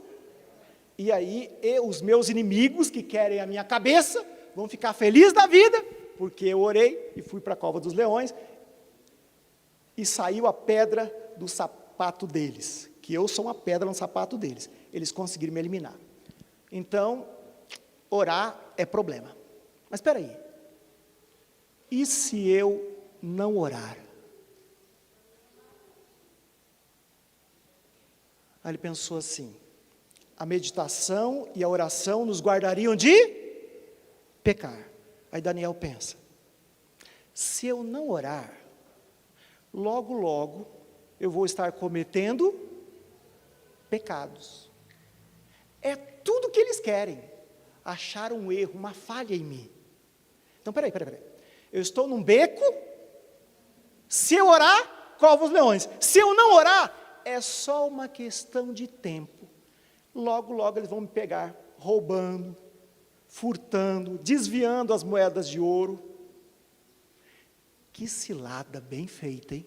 E aí, os meus inimigos que querem a minha cabeça, vão ficar felizes da vida, porque eu orei e fui para a cova dos leões, e saiu a pedra do sapato deles, que eu sou uma pedra no sapato deles. Eles conseguiram me eliminar. Então, orar é problema. Mas espera aí. E se eu não orar? Aí ele pensou assim, a meditação e a oração nos guardariam de pecar. Aí Daniel pensa, se eu não orar, logo, logo, eu vou estar cometendo pecados. É tudo que eles querem, achar um erro, uma falha em mim. Então, peraí, eu estou num beco, se eu orar, cova os leões. Se eu não orar, é só uma questão de tempo. Logo, logo eles vão me pegar, roubando, furtando, desviando as moedas de ouro. Que cilada bem feita, hein?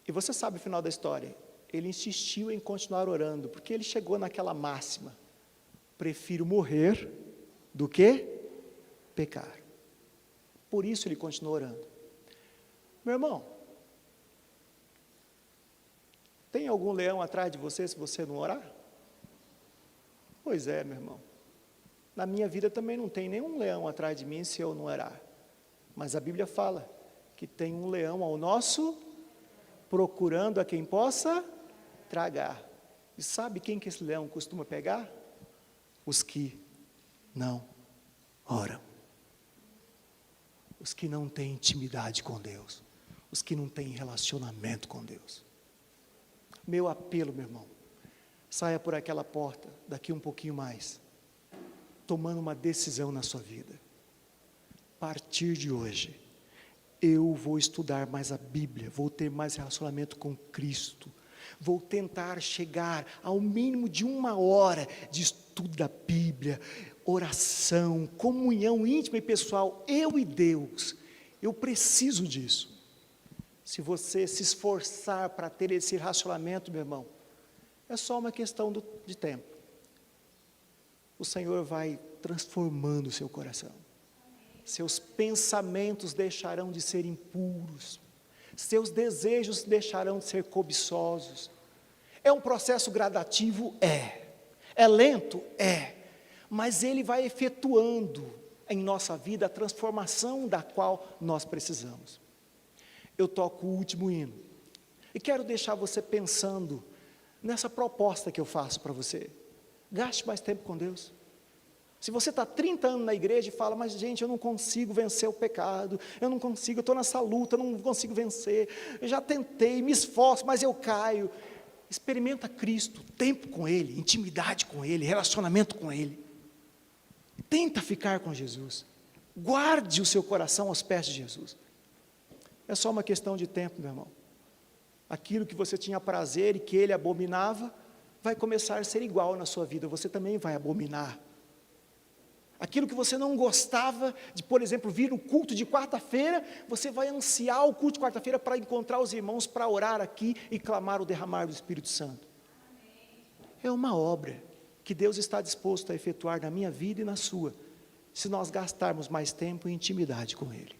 E você sabe o final da história. Ele insistiu em continuar orando, porque ele chegou naquela máxima, prefiro morrer do que pecar. Por isso ele continuou orando. Meu irmão, tem algum leão atrás de você se você não orar? Pois é, meu irmão. Na minha vida também não tem nenhum leão atrás de mim se eu não orar. Mas a Bíblia fala que tem um leão ao nosso, procurando a quem possa tragar. E sabe quem que esse leão costuma pegar? Os que não oram. Os que não têm intimidade com Deus. Os que não têm relacionamento com Deus. Meu apelo, meu irmão, saia por aquela porta, daqui um pouquinho mais, tomando uma decisão na sua vida. A partir de hoje, eu vou estudar mais a Bíblia, vou ter mais relacionamento com Cristo, vou tentar chegar ao mínimo de 1 hora de estudo da Bíblia, oração, comunhão íntima e pessoal, eu e Deus, eu preciso disso. Se você se esforçar para ter esse relacionamento, meu irmão, é só uma questão de tempo. O Senhor vai transformando o seu coração. Seus pensamentos deixarão de ser impuros. Seus desejos deixarão de ser cobiçosos. É um processo gradativo? É lento? Mas ele vai efetuando em nossa vida a transformação da qual nós precisamos. Eu toco o último hino. E quero deixar você pensando nessa proposta que eu faço para você. Gaste mais tempo com Deus. Se você está 30 anos na igreja e fala, mas gente, eu não consigo vencer o pecado, eu estou nessa luta, eu não consigo vencer, eu já tentei, me esforço, mas eu caio. Experimenta Cristo, tempo com Ele, intimidade com Ele, relacionamento com Ele. Tenta ficar com Jesus. Guarde o seu coração aos pés de Jesus. É só uma questão de tempo, meu irmão. Aquilo que você tinha prazer e que Ele abominava, vai começar a ser igual na sua vida, você também vai abominar. Aquilo que você não gostava de, por exemplo, vir no culto de quarta-feira, você vai ansiar o culto de quarta-feira para encontrar os irmãos, para orar aqui e clamar o derramar do Espírito Santo. É uma obra que Deus está disposto a efetuar na minha vida e na sua, se nós gastarmos mais tempo em intimidade com Ele.